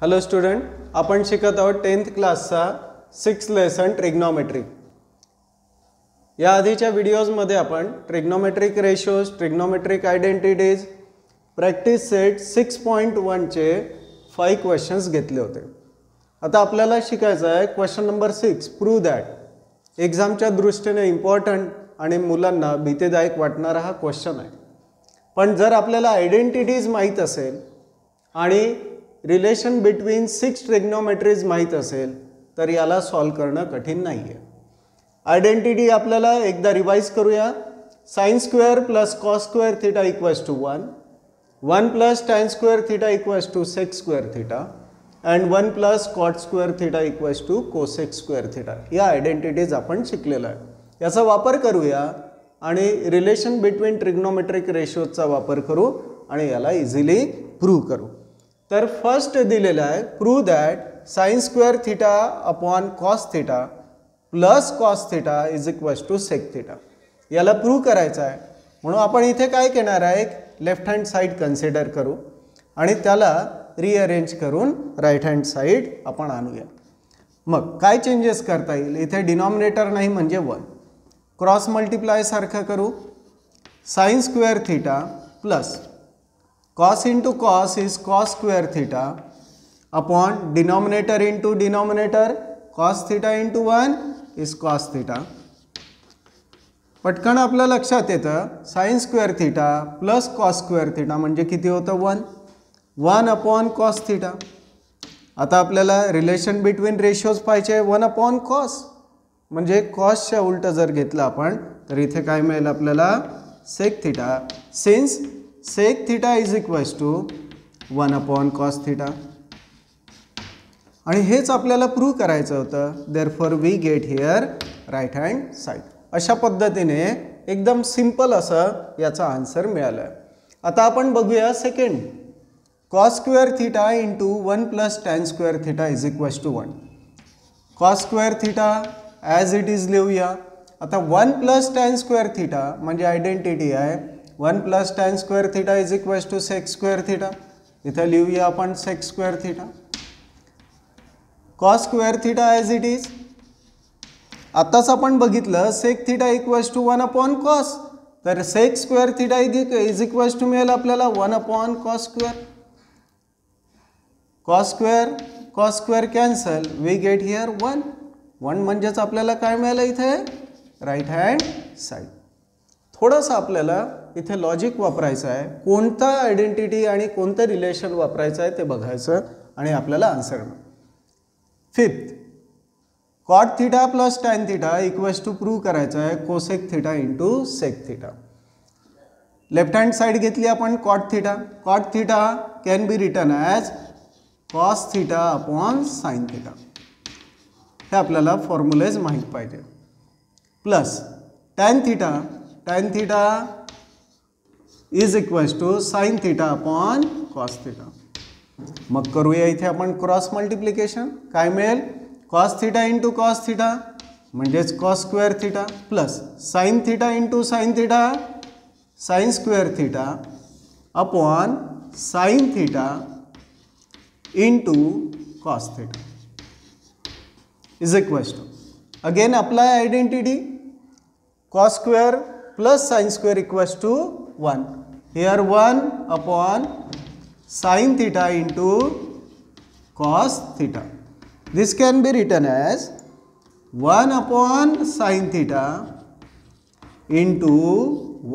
Hello student, आपण शिकत आहोत 10th क्लासचा 6th लेसन ट्रिग्नोमेट्री। या आधीच्या व्हिडिओजमध्ये आपण trigonometric ratios, trigonometric identities, practice set 6.1 चे 5 क्वेश्चन्स घेतले होते। आता आपल्याला शिकायचं आहे क्वेश्चन नंबर 6, प्रूव्ह दॅट। एग्जामच्या दृष्टीने इम्पॉर्टंट आणि मुलांना भीतीदायक वाटणारा हा क्वेश्चन आहे। पण जर आपल्याला आयडेंटिटीज माहीत असेल आणि रिलेशन बिटवीन 6 ट्रिग्नोमेट्रीज माहीत असेल तर याला सॉल्व करणं कठीण नाही आहे। आयडेंटिटी आपल्याला एकदा रिवाइज करूया। Sine square plus cos square theta equals to 1, 1 plus tan square theta equals to sec square theta and 1 plus cot square theta equals to cosec square theta. या आयडेंटिटीज आपण शिकलेला आहे। याचा वापर करूया आणि रिलेशन बिटवीन ट्रिग्नोमेट्रिक रेशोजचा वापर करू आणि याला इझिली प्रूव्ह करू। तर फर्स्ट दिलेला आहे, prove that sine square theta upon cos theta plus cos theta is equals to sec theta. याला प्रूव्ह करायचं आहे म्हणून आपण इथे काय करणार आहे, एक लेफ्ट हँड साइड कन्सिडर करू आणि त्याला रिअरेंज करून राईट हँड साइड आपण आणूया। मग काय चेंजेस करता येईल, इथे डिनॉमिनेटर नाही म्हणजे 1, क्रॉस मल्टिप्लाय सारखं करू। Sign square theta plus cos into cos is cos square theta upon denominator into denominator cos theta into 1 is cos theta। पटकन आपल्या लक्षात येतं sin square theta plus cos square theta म्हणजे किती होतं 1, 1 upon cos theta। आता आपल्याला relation between ratios पाहिजे 1 upon cos म्हणजे cosच्या उलट जर घेतलं आपण तर इथे काय मिळेल आपल्याला sec theta, since sec theta is equals to 1 upon cos theta आणि हेच आपल्याला प्रूव्ह करायचं होतं। therefore we get here right hand side। अशा पद्धतीने एकदम सिंपल असं याचा आन्सर मिळाला। आता आपण बघूया second, cos square theta into 1 plus tan square theta is equals to 1। cos square theta as it is लिहूया। आता 1 प्लस टॅन स्क्वेअर थीटा म्हणजे आयडेंटिटी आहे 1 plus tan square theta is equals to sec square theta. इथं लिहूया आपण sec square theta. Cos square theta as it is, आताच आपण बघितलं sec theta equals to 1 upon cos, तर sec square theta is equals to मिळेल आपल्याला 1 upon cos square. Cos square cancel, we get here 1 म्हणजेच आपल्याला काय मिळालं इथे राईट हँड साइड। थोडंसं आपल्याला इथे लॉजिक वापरायचं आहे, कोणता आयडेंटिटी आणि कोणतं रिलेशन वापरायचं आहे ते बघायचं आणि आपल्याला आन्सर मिळेल। Fifth, cot theta plus tan theta equals to prove करायचं आहे cosec theta into sec theta. Left hand side घेतली आपण cot theta can be written as cos theta upon sine theta. हे आपल्याला फॉर्म्युलेज माहीत पाहिजे। Plus tan theta is equals to sine theta upon cos theta. मग करूया इथे आपण क्रॉस मल्टिप्लिकेशन, काय मिळेल cos theta into cos theta म्हणजेच cos square theta plus sine theta into sine theta sine square theta upon sine theta into cos theta is equals to, again apply identity, cos square plus sin square equals to 1. Here 1 upon sin theta into cos theta. This can be written as 1 upon sin theta into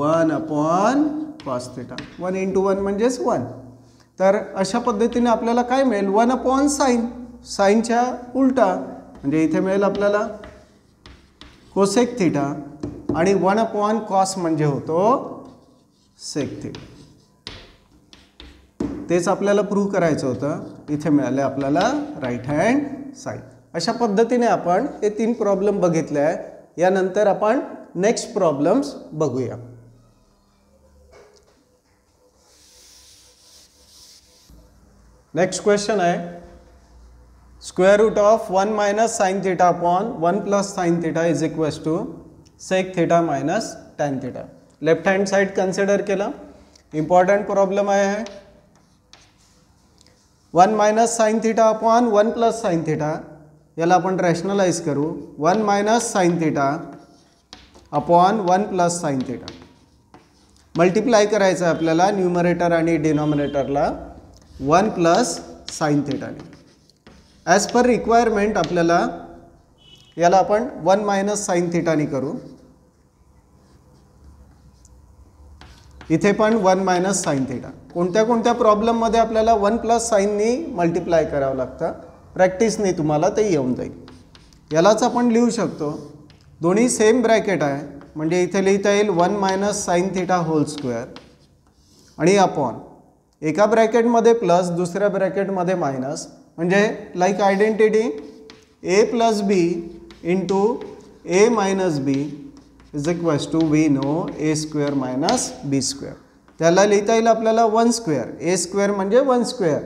1 upon cos theta. 1 into 1 म्हणजेच 1। तर अशा पद्धतीने आपल्याला काय मिळेल 1 upon sin, साइनच्या उलटा म्हणजे इथे मिळेल आपल्याला कोसेक थीटा आणि 1 अपॉन कॉस म्हणजे होतो सेक थीटा। तेच आपल्याला प्रूव्ह करायचं होतं, इथे मिळाले आपल्याला राईट हँड साइड। अशा पद्धतीने आपण हे 3 प्रॉब्लेम बघितले आहे। यानंतर आपण नेक्स्ट प्रॉब्लेम्स बघूया। नेक्स्ट क्वेश्चन आहे, square root of 1 minus sine theta upon 1 plus sine theta is equals to sec theta minus tan theta. Left hand side consider केला, इम्पॉर्टंट प्रॉब्लेम आहे। 1 minus sine theta upon 1 plus sine theta, याला आपण rationalise करू. 1 minus sine theta upon 1 plus sine theta. Multiply करायचं आहे आपल्याला numerator आणि डिनॉमिनेटरला 1 plus sign थिटाने. As per requirement आपल्याला याला आपण 1 मायनस साइन थिटाने करू. इथे पण 1 मायनस साइन थिटा. कोणत्या कोणत्या प्रॉब्लेममध्ये आपल्याला 1 प्लस साइननी मल्टिप्लाय करावं लागतं, प्रॅक्टिसने तुम्हाला ते येऊन जाईल. यालाच आपण लिहू शकतो, दोन्ही सेम ब्रॅकेट आहे म्हणजे इथे लिहिता येईल 1 minus sine theta whole square आणि अपॉन एका ब्रॅकेटमध्ये प्लस दुसऱ्या ब्रॅकेटमध्ये मायनस, म्हणजे like identity A plus B into A minus B is equals to we know A square minus B square. त्याला लिहिता येईल आपल्याला 1 स्क्वेअर, ए स्क्वेअर म्हणजे 1 स्क्वेअर,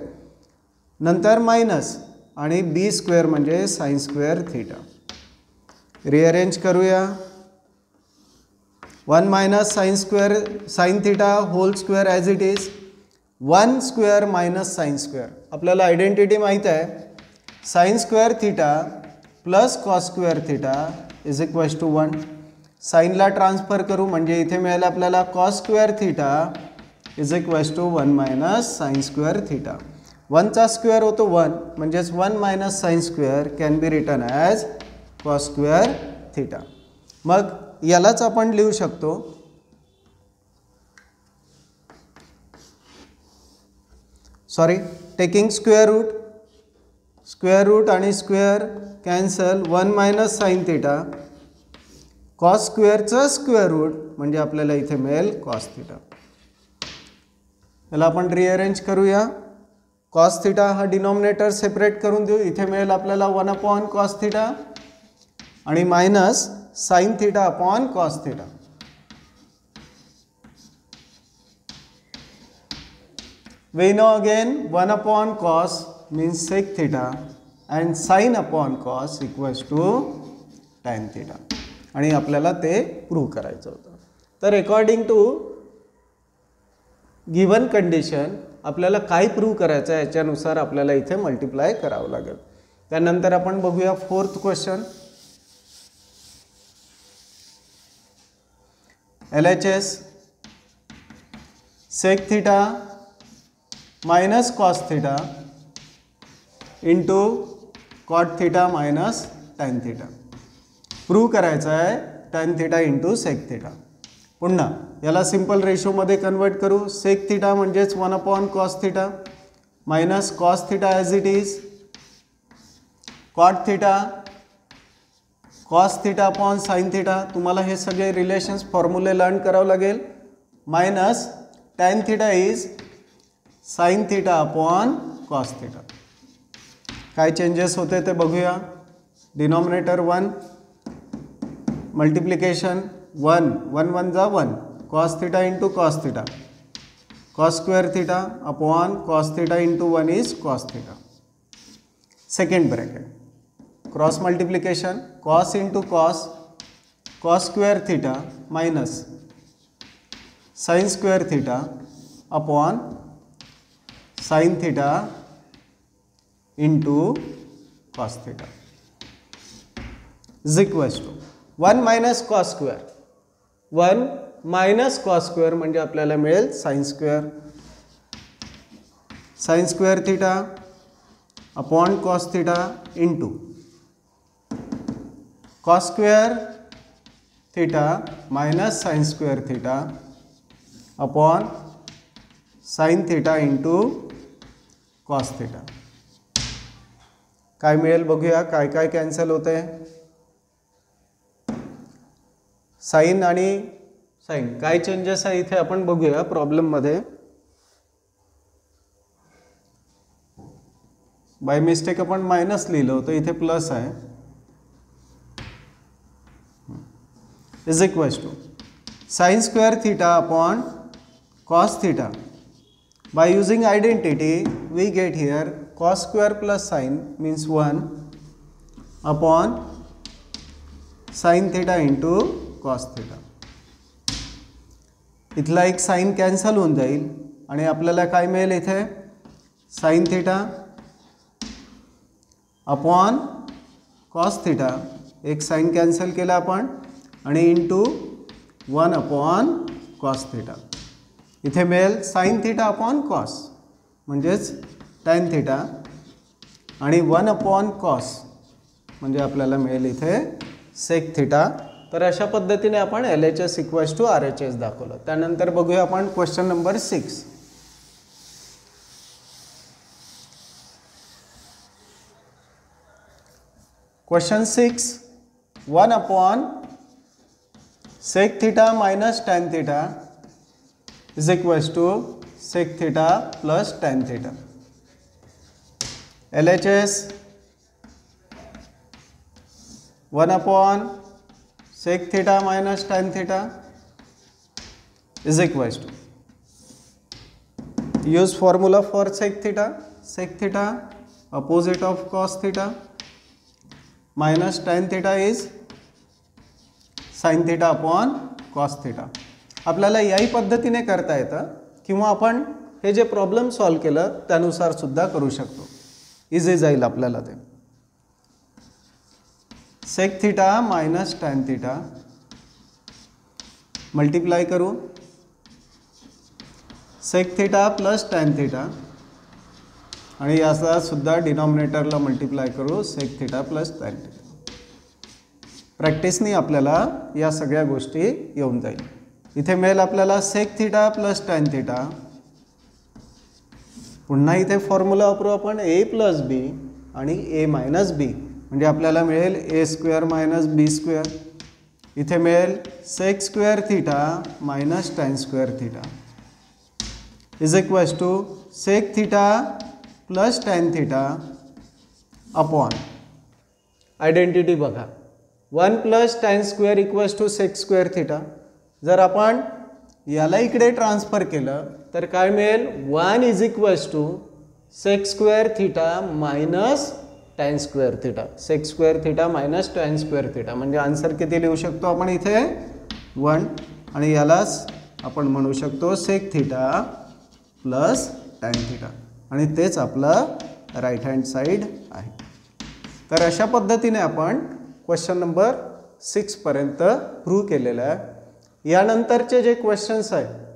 नंतर मायनस आणि बी स्क्वेअर म्हणजे साइन स्क्वेअर थिटा. रिअरेंज करूया. 1 minus sine theta whole square as it is 1 square minus sine square. आपल्याला आयडेंटिटी माहीत आहे, sine square theta plus cos square theta is equals to 1. साइनला transfer करू म्हणजे इथे मिळेल आपल्याला cos square theta is equals to 1 minus sine square theta. 1चा स्क्वेअर होतो 1 म्हणजेच 1 minus sine square can be written as cos square theta. मग यालाच आपण लिहू शकतो टेकिंग स्क्वेअर रूट आणि square cancel 1 minus sine theta cos स्क्वेअरचं स्क्वेअर रूट म्हणजे आपल्याला इथे मिळेल कॉस थिटा. याला आपण रिअरेंज करूया. कॉस थिटा हा डिनॉमिनेटर सेपरेट करून देऊ. इथे मिळेल आपल्याला 1 अपॉन कॉस थिटा आणि minus sine theta upon cos theta. We know again 1 upon cos means sec theta and sin upon cos equals to tan theta. आणि आपल्याला ते प्रूव्ह करायचं होतं. तर अकॉर्डिंग टू गिवन कंडिशन आपल्याला काय प्रूव्ह करायचं आहे याच्यानुसार आपल्याला इथे मल्टिप्लाय करावं लागेल. त्यानंतर आपण बघूया 4th question. LHS sec theta minus cos theta into cot theta minus tan theta. Prove करायचं आहे tan theta into sec theta. पुन्हा याला सिंपल रेशोमध्ये कन्वर्ट करू. सेक थिटा म्हणजेच 1 upon cos theta minus cos theta as it is cot theta cos theta upon sine theta. तुम्हाला हे सगळे relations फॉर्म्युले लर्न करावं लागेल. Minus tan theta is sine theta upon cos theta. काय changes होते ते बघूया. डिनॉमिनेटर 1 मल्टिप्लिकेशन 1 1 1 जा 1 cos theta into cos theta cos square theta upon cos theta into 1 is cos theta. Second bracket cross multiplication cos into cos cos square theta minus sine square theta upon sine theta into cos theta is equals to 1 minus cos square 1 minus cos square म्हणजे आपल्याला मिळेल sine square theta upon cos theta into cos square theta minus sine square theta upon sine theta into cos theta. काय मिळेल बघूया. काय काय cancel होते. Sign आणि साइन काय चेंजेस आहे इथे आपण बघूया प्रॉब्लेममध्ये. बाय मिस्टेक आपण मायनस लिहिलं होतं, इथे प्लस आहे. Is equals to sine square theta upon cos theta. By using identity we get here cos square plus sin means 1 upon sin theta into cos theta. इथला एक साइन कॅन्सल होऊन जाईल आणि आपल्याला काय मिळेल इथे sign theta upon cos theta, एक साइन कॅन्सल केला आपण आणि इंटू 1 अपॉन कॉस थिटा. इथे मिळेल साइन थिटा अपॉन कॉस म्हणजेच टॅन थिटा आणि 1 अपॉन कॉस म्हणजे आपल्याला मिळेल इथे सेक थिटा. तर अशा पद्धतीने आपण LHS इक्वल्स टू RHS दाखवलं. त्यानंतर बघूया आपण question number 6. Question 6, 1 upon sec theta minus tan theta is equals to sec theta plus tan theta. LHS 1 upon sec theta minus tan theta is equals to, use formula for sec theta opposite of cos theta minus tan theta is sine theta upon cos theta. आपल्याला याही पद्धतीने करता येतं किंवा आपण हे जे problem solve केलं त्यानुसार सुद्धा करू शकतो. इझी जाईल आपल्याला ते. Sec theta minus tan theta multiply करू sec theta plus tan theta आणि याचा सुद्धा डिनॉमिनेटरला मल्टिप्लाय करू sec theta plus tan theta. प्रॅक्टिसनी आपल्याला या सगळ्या गोष्टी येऊन जाईल. इथे मिळेल आपल्याला sec theta plus tan theta. पुन्हा इथे फॉर्म्युला वापरू आपण a प्लस बी आणि a मायनस बी म्हणजे आपल्याला मिळेल a square minus B square. इथे मिळेल sec square theta minus tan square theta is equals to sec theta plus tan theta upon identity बघा 1 plus tan square equals to sec square theta. जर आपण याला इकडे ट्रान्सफर केलं तर काय मिळेल 1 is equals to sec square theta minus tan square theta. Sec square theta minus tan square theta म्हणजे आन्सर किती लिहू शकतो आपण इथे 1 आणि यालाच आपण म्हणू शकतो sec theta plus tan theta आणि तेच आपलं राईट हँड साईड आहे. तर अशा पद्धतीने आपण क्वेश्चन नंबर 6 पर्यंत प्रूव्ह केलेलं आहे. यानंतरचे जे क्वेश्चन्स आहेत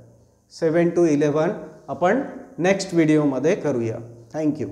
7 to 11 आपण नेक्स्ट व्हिडिओमध्ये करूया. थँक्यू.